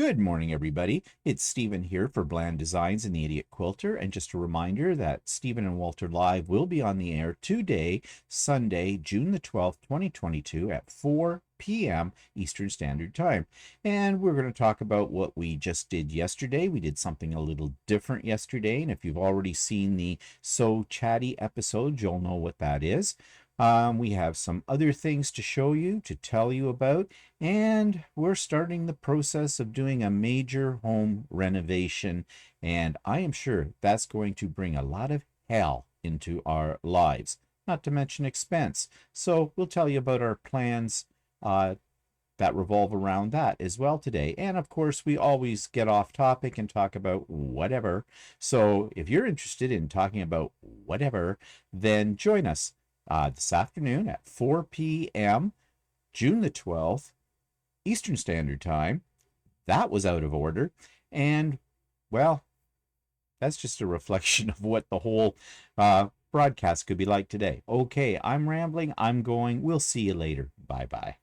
Good morning, everybody. It's Stephen here for Bland Designs and the Idiot Quilter. And just a reminder that Stephen and Walter Live will be on the air today, Sunday, June the 12th, 2022 at 4 p.m. Eastern Standard Time. And we're going to talk about what we just did yesterday. We did something a little different yesterday. And if you've already seen the So Chatty episode, you'll know what that is. We have some other things to show you, to tell you about, and we're starting the process of doing a major home renovation, and I am sure that's going to bring a lot of hell into our lives, not to mention expense. So we'll tell you about our plans that revolve around that as well today. And of course, we always get off topic and talk about whatever. So if you're interested in talking about whatever, then join us this afternoon at 4 p.m., June the 12th, Eastern Standard Time. That was out of order. And, well, that's just a reflection of what the whole broadcast could be like today. Okay, I'm rambling. I'm going. We'll see you later. Bye-bye.